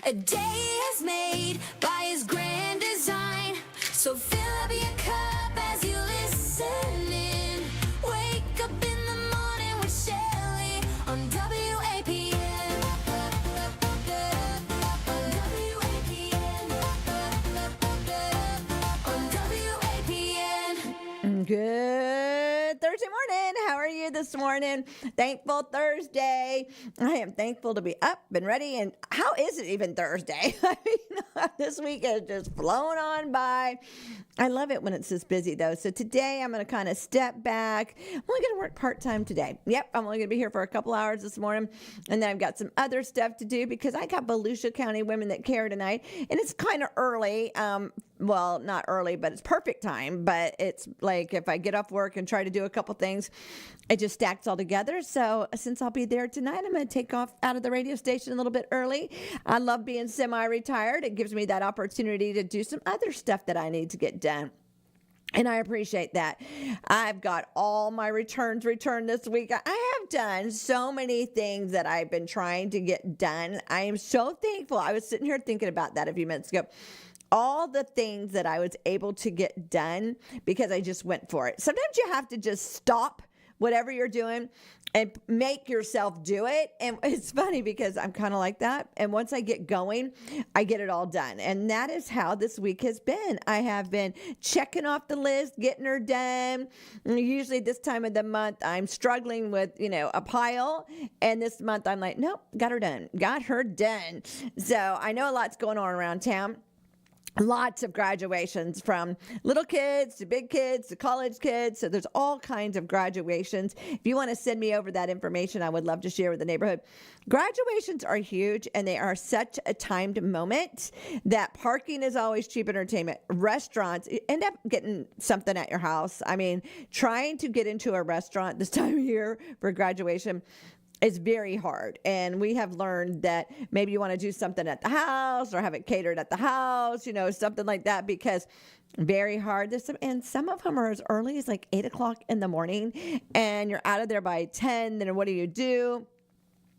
A day is made by his grand design. So fill up your cup as you listen in. Wake up in the morning with Shelly on WAPN. On WAPN. On WAPN. Good Thursday morning. How are you this morning? Thankful Thursday. I am thankful to be up and ready. And how is it even Thursday? I mean, this week has just flown on by. I love it when it's this busy, though. So today I'm going to kind of step back. I'm only going to work part-time today. Yep, I'm only going to be here for a couple hours this morning. And then I've got some other stuff to do because I got Volusia County Women That Care tonight. And it's kind of early. Well, not early, but it's perfect time. But it's like if I get off work and try to do a couple things, it just stacks all together. So since I'll be there tonight, I'm going to take off out of the radio station a little bit early. I love being semi-retired. It gives me that opportunity to do some other stuff that I need to get done. And I appreciate that. I've got all my returns returned this week. I have done so many things that I've been trying to get done. I am so thankful. I was sitting here thinking about that a few minutes ago. All the things that I was able to get done because I just went for it. Sometimes you have to just stop whatever you're doing and make yourself do it. And it's funny because I'm kind of like that. And once I get going, I get it all done. And that is how this week has been. I have been checking off the list, getting her done. And usually this time of the month, I'm struggling with, a pile. And this month I'm like, nope, got her done. Got her done. So I know a lot's going on around town. Lots of graduations from little kids to big kids to college kids. So there's all kinds of graduations. If you want to send me over that information, I would love to share with the neighborhood. Graduations are huge and they are such a timed moment that parking is always cheap entertainment. Restaurants, you end up getting something at your house. I mean, trying to get into a restaurant this time of year for graduation, it's very hard. And we have learned that maybe you want to do something at the house or have it catered at the house, something like that, because very hard. And some of them are as early as like 8 o'clock in the morning and you're out of there by 10. Then what do?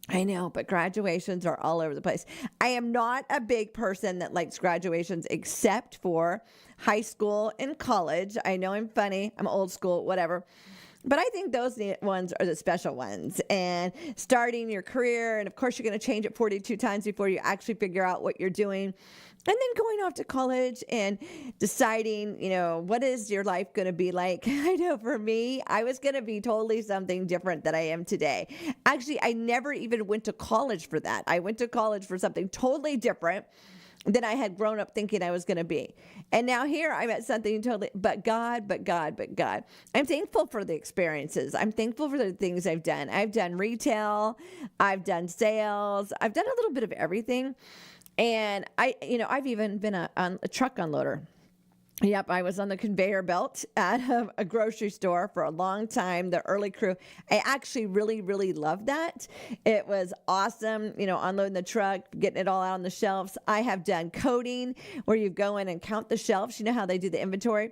I know, but graduations are all over the place. I am not a big person that likes graduations except for high school and college. I know I'm funny. I'm old school, whatever. But I think those ones are the special ones. And starting your career, and of course, you're going to change it 42 times before you actually figure out what you're doing. And then going off to college and deciding, what is your life going to be like? I know for me, I was going to be totally something different than I am today. Actually, I never even went to college for that. I went to college for something totally different than I had grown up thinking I was going to be. And now here I'm at something totally, but God. I'm thankful for the experiences. I'm thankful for the things I've done. I've done retail. I've done sales. I've done a little bit of everything. And I've even been a truck unloader. Yep, I was on the conveyor belt at a grocery store for a long time, the early crew. I actually really, really loved that. It was awesome, unloading the truck, getting it all out on the shelves. I have done coding where you go in and count the shelves. You know how they do the inventory?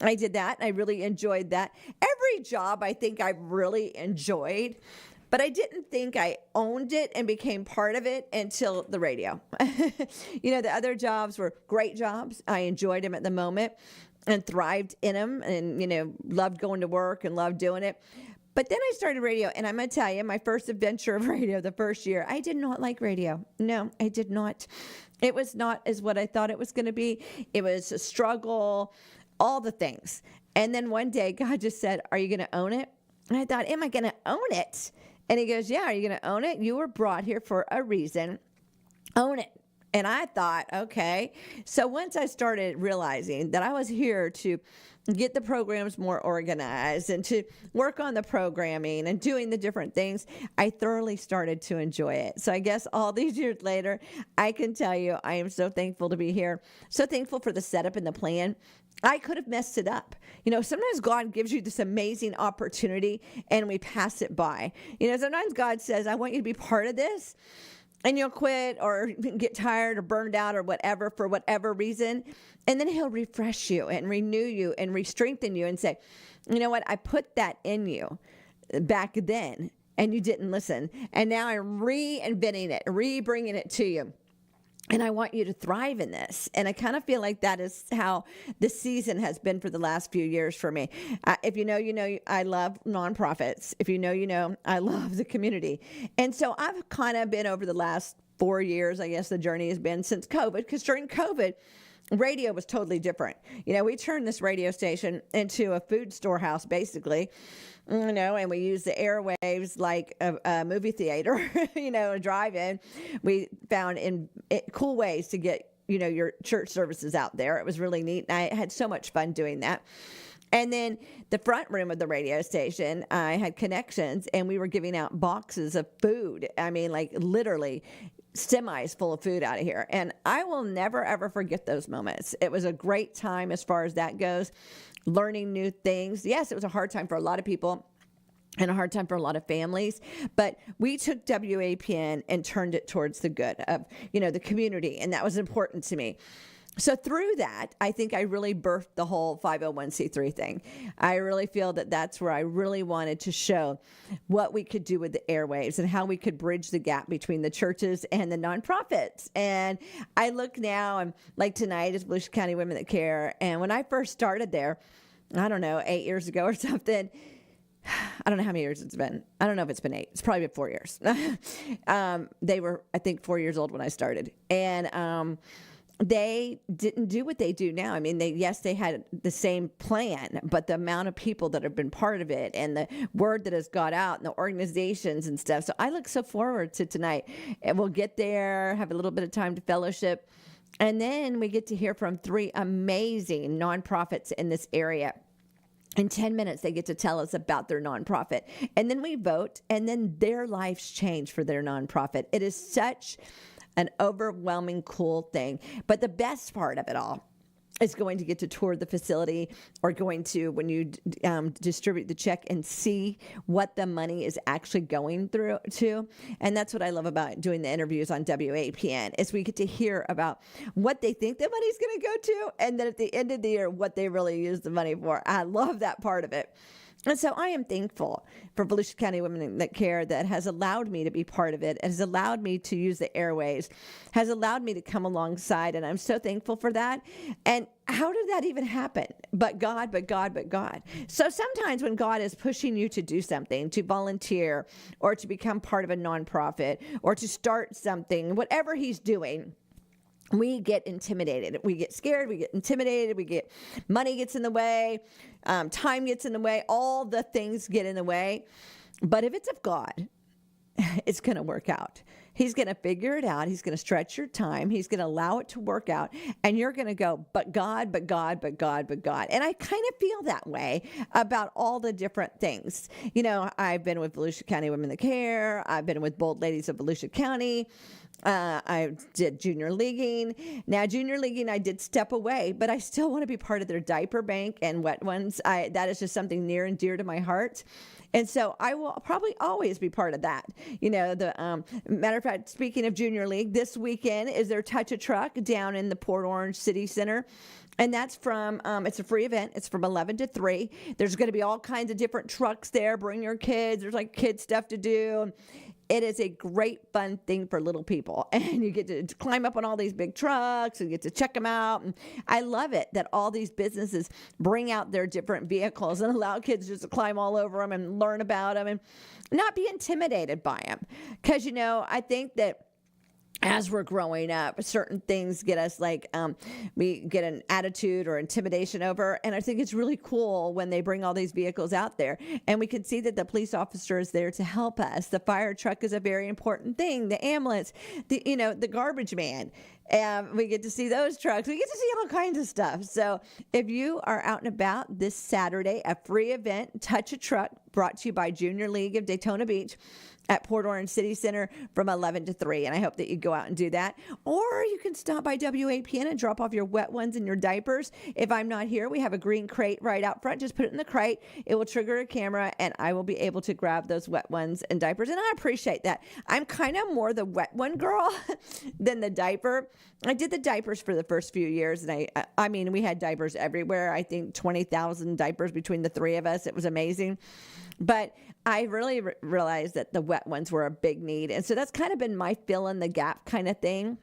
I did that, and I really enjoyed that. Every job I think I really enjoyed. But I didn't think I owned it and became part of it until the radio. The other jobs were great jobs. I enjoyed them at the moment and thrived in them and, loved going to work and loved doing it. But then I started radio, and I'm going to tell you, my first adventure of radio, the first year, I did not like radio. No, I did not. It was not as what I thought it was going to be. It was a struggle, all the things. And then one day, God just said, are you going to own it? And I thought, am I going to own it? And he goes, yeah, are you going to own it? You were brought here for a reason. Own it. And I thought, okay. So once I started realizing that I was here to get the programs more organized and to work on the programming and doing the different things, I thoroughly started to enjoy it. So I guess all these years later, I can tell you I am so thankful to be here. So thankful for the setup and the plan. I could have messed it up. Sometimes God gives you this amazing opportunity and we pass it by. Sometimes God says, I want you to be part of this. And you'll quit or get tired or burned out or whatever for whatever reason. And then he'll refresh you and renew you and re-strengthen you and say, you know what? I put that in you back then and you didn't listen. And now I'm reinventing it, re-bringing it to you. And I want you to thrive in this. And I kind of feel like that is how this season has been for the last few years for me. If you know, I love nonprofits. If you know, I love the community. And so I've kind of been over the last 4 years, I guess the journey has been since COVID, because during COVID, radio was totally different. We turned this radio station into a food storehouse, basically, and we used the airwaves like a movie theater, a drive-in. We found cool ways to get, your church services out there. It was really neat. And I had so much fun doing that. And then the front room of the radio station, I had connections, and we were giving out boxes of food. I mean, like literally semis full of food out of here. And I will never, ever forget those moments. It was a great time as far as that goes, learning new things. Yes, it was a hard time for a lot of people and a hard time for a lot of families, but we took WAPN and turned it towards the good of, the community. And that was important to me. So through that, I think I really birthed the whole 501c3 thing. I really feel that that's where I really wanted to show what we could do with the airwaves and how we could bridge the gap between the churches and the nonprofits. And I look now, and like tonight is Volusia County Women That Care. And when I first started there, I don't know, 8 years ago or something, I don't know how many years it's been. I don't know if it's been 8. It's probably been 4 years. They were, I think, 4 years old when I started. And they didn't do what they do now. I mean, they had the same plan, but the amount of people that have been part of it and the word that has got out and the organizations and stuff. So I look so forward to tonight. And we'll get there, have a little bit of time to fellowship. And then we get to hear from 3 amazing nonprofits in this area. In 10 minutes, they get to tell us about their nonprofit. And then we vote, and then their lives change for their nonprofit. It is such an overwhelming, cool thing. But the best part of it all is going to get to tour the facility, or going to, when you distribute the check, and see what the money is actually going through to. And that's what I love about doing the interviews on WAPN, is we get to hear about what they think the money's going to go to, and then at the end of the year, what they really use the money for. I love that part of it. And so I am thankful for Volusia County Women That Care that has allowed me to be part of it, has allowed me to use the airways, has allowed me to come alongside, and I'm so thankful for that. And how did that even happen? But God, but God, but God. So sometimes when God is pushing you to do something, to volunteer, or to become part of a nonprofit, or to start something, whatever he's doing, we get intimidated. We get scared. We get intimidated. Money gets in the way. Time gets in the way. All the things get in the way. But if it's of God, it's going to work out. He's going to figure it out. He's going to stretch your time. He's going to allow it to work out. And you're going to go, but God, but God, but God, but God. And I kind of feel that way about all the different things. I've been with Volusia County Women That Care. I've been with Bold Ladies of Volusia County. I did junior leaguing. Now, junior leaguing, I did step away, but I still want to be part of their diaper bank and wet ones. That is just something near and dear to my heart. And so I will probably always be part of that. Matter of fact, speaking of junior league, this weekend is their Touch a Truck down in the Port Orange City Center. And that's from, it's a free event. It's from 11 to 3. There's going to be all kinds of different trucks there. Bring your kids. There's like kid stuff to do. It is a great, fun thing for little people. And you get to climb up on all these big trucks and get to check them out. And I love it that all these businesses bring out their different vehicles and allow kids just to climb all over them and learn about them and not be intimidated by them. Because, I think that as we're growing up, certain things get us we get an attitude or intimidation over. And I think it's really cool when they bring all these vehicles out there, and we can see that the police officer is there to help us. The fire truck is a very important thing. The ambulance, the garbage man. We get to see those trucks. We get to see all kinds of stuff. So if you are out and about this Saturday, a free event, Touch a Truck, brought to you by Junior League of Daytona Beach at Port Orange City Center from 11 to 3. And I hope that you go out and do that. Or you can stop by WAPN and drop off your wet ones and your diapers. If I'm not here, we have a green crate right out front. Just put it in the crate. It will trigger a camera, and I will be able to grab those wet ones and diapers. And I appreciate that. I'm kind of more the wet one girl than the diaper. I did the diapers for the first few years, and I mean, we had diapers everywhere. I think 20,000 diapers between the 3 of us. It was amazing. But I really realized that the wet ones were a big need. And so that's kind of been my fill in the gap kind of thing.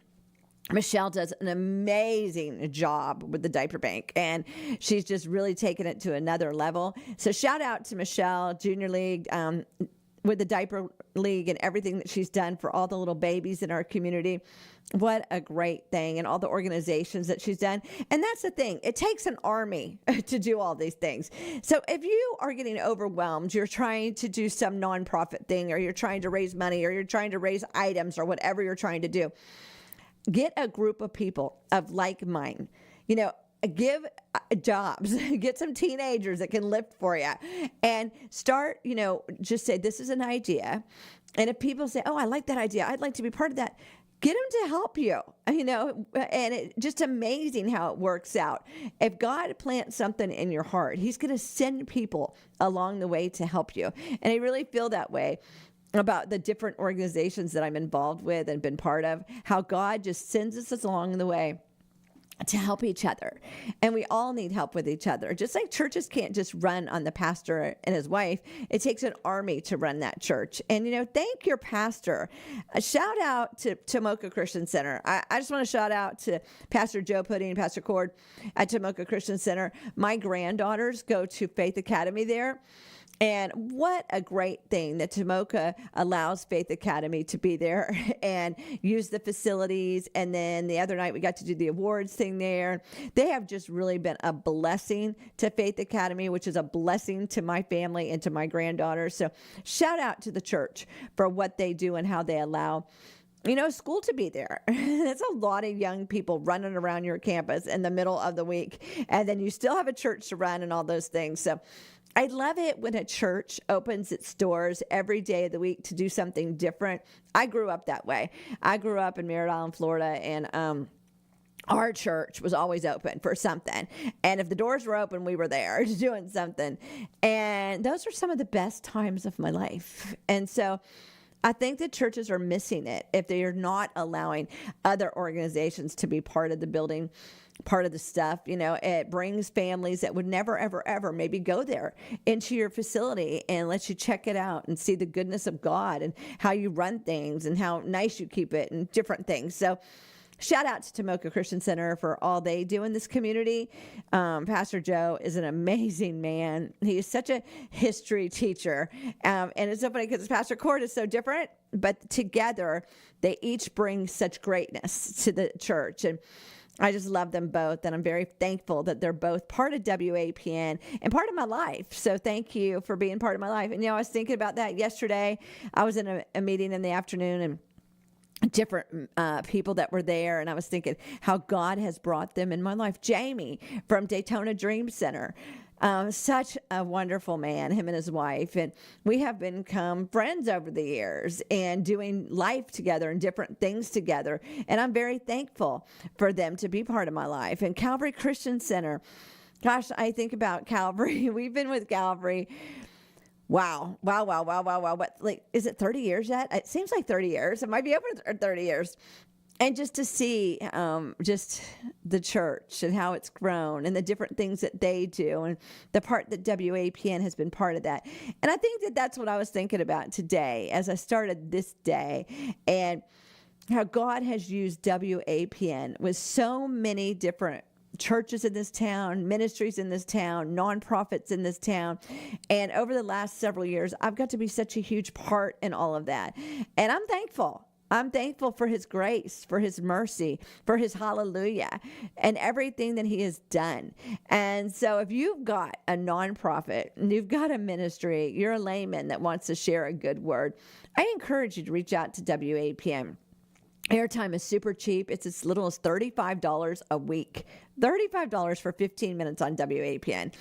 Michelle does an amazing job with the diaper bank, and she's just really taken it to another level. So shout out to Michelle, Junior League, with the diaper league and everything that she's done for all the little babies in our community. What a great thing, and all the organizations that she's done. And that's the thing. It takes an army to do all these things. So if you are getting overwhelmed, you're trying to do some nonprofit thing, or you're trying to raise money, or you're trying to raise items, or whatever you're trying to do, get a group of people of like mind. Give jobs, get some teenagers that can lift for you, and start, just say, this is an idea. And if people say, oh, I like that idea, I'd like to be part of that, get them to help you, and it's just amazing how it works out. If God plants something in your heart, he's going to send people along the way to help you. And I really feel that way about the different organizations that I'm involved with and been part of, how God just sends us along the way to help each other. And we all need help with each other. Just like churches can't just run on the pastor and his wife, it takes an army to run that church. And, thank your pastor. A shout out to Tomoka Christian Center. I just want to shout out to Pastor Joe Pudding and Pastor Cord at Tomoka Christian Center. My granddaughters go to Faith Academy there. And what a great thing that Tomoka allows Faith Academy to be there and use the facilities. And then the other night we got to do the awards thing there. They have just really been a blessing to Faith Academy, which is a blessing to my family and to my granddaughters. So shout out to the church for what they do and how they allow school to be there. That's a lot of young people running around your campus in the middle of the week. And then you still have a church to run and all those things. So I love it when a church opens its doors every day of the week to do something different. I grew up that way. I grew up in Merritt Island, Florida, and our church was always open for something. And if the doors were open, we were there doing something. And those are some of the best times of my life. And so I think that churches are missing it if they are not allowing other organizations to be part of the building, part of the stuff. It brings families that would never, ever, ever maybe go there into your facility and lets you check it out and see the goodness of God and how you run things and how nice you keep it and different things. So shout out to Tomoka Christian Center for all they do in this community. Pastor Joe is an amazing man. He is such a history teacher. And it's so funny because Pastor Cord is so different, but together they each bring such greatness to the church. And I just love them both, and I'm very thankful that they're both part of WAPN and part of my life. So thank you for being part of my life. And, I was thinking about that yesterday. I was in a meeting in the afternoon, and different people that were there, and I was thinking how God has brought them in my life. Jamie from Daytona Dream Center. Such a wonderful man, him and his wife. And we have become friends over the years and doing life together and different things together. And I'm very thankful for them to be part of my life. And Calvary Christian Center. Gosh, I think about Calvary. We've been with Calvary. Wow. What, is it 30 years yet? It seems like 30 years. It might be over 30 years. And just to see just the church and how it's grown and the different things that they do and the part that WAPN has been part of that. And I think that that's what I was thinking about today as I started this day, and how God has used WAPN with so many different churches in this town, ministries in this town, nonprofits in this town. And over the last several years, I've got to be such a huge part in all of that. And I'm thankful. I'm thankful for his grace, for his mercy, for his hallelujah, and everything that he has done. And so if you've got a nonprofit, and you've got a ministry, you're a layman that wants to share a good word, I encourage you to reach out to WAPN. Airtime is super cheap. It's as little as $35 a week. $35 for 15 minutes on WAPN.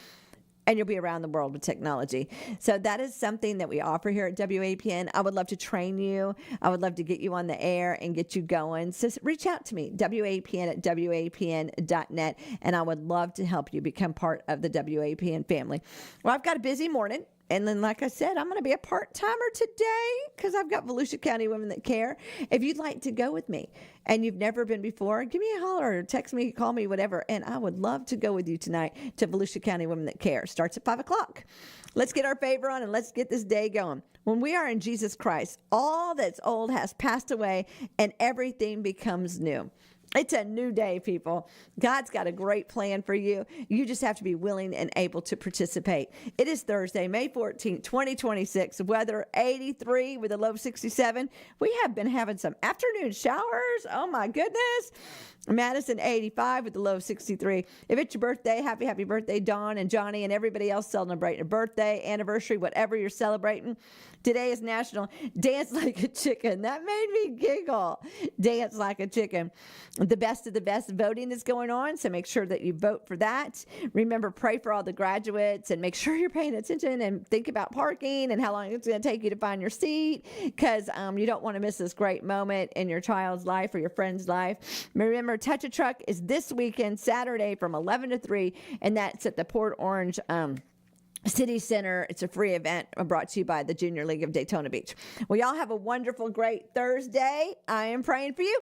And you'll be around the world with technology. So that is something that we offer here at WAPN. I would love to train you. I would love to get you on the air and get you going. So reach out to me, WAPN@WAPN.net, and I would love to help you become part of the WAPN family. Well, I've got a busy morning. And then, like I said, I'm going to be a part-timer today because I've got Volusia County Women That Care. If you'd like to go with me and you've never been before, give me a holler or text me, call me, whatever. And I would love to go with you tonight to Volusia County Women That Care. Starts at 5 o'clock. Let's get our favor on and let's get this day going. When we are in Jesus Christ, all that's old has passed away and everything becomes new. It's a new day, people. God's got a great plan for you. You just have to be willing and able to participate. It is Thursday, May 14th, 2026. Weather 83 with a low of 67. We have been having some afternoon showers. Oh, my goodness. Madison 85 with a low of 63. If it's your birthday, happy birthday, Dawn and Johnny and everybody else celebrating a birthday, anniversary, whatever you're celebrating. Today is National Dance Like a Chicken. That made me giggle. Dance Like a Chicken. The best of the best voting is going on, so make sure that you vote for that. Remember, pray for all the graduates and make sure you're paying attention and think about parking and how long it's going to take you to find your seat, because you don't want to miss this great moment in your child's life or your friend's life. Remember, Touch a Truck is this weekend, Saturday from 11 to 3, and that's at the Port Orange City Center. It's a free event brought to you by the Junior League of Daytona Beach. Well, y'all have a wonderful, great Thursday. I am praying for you.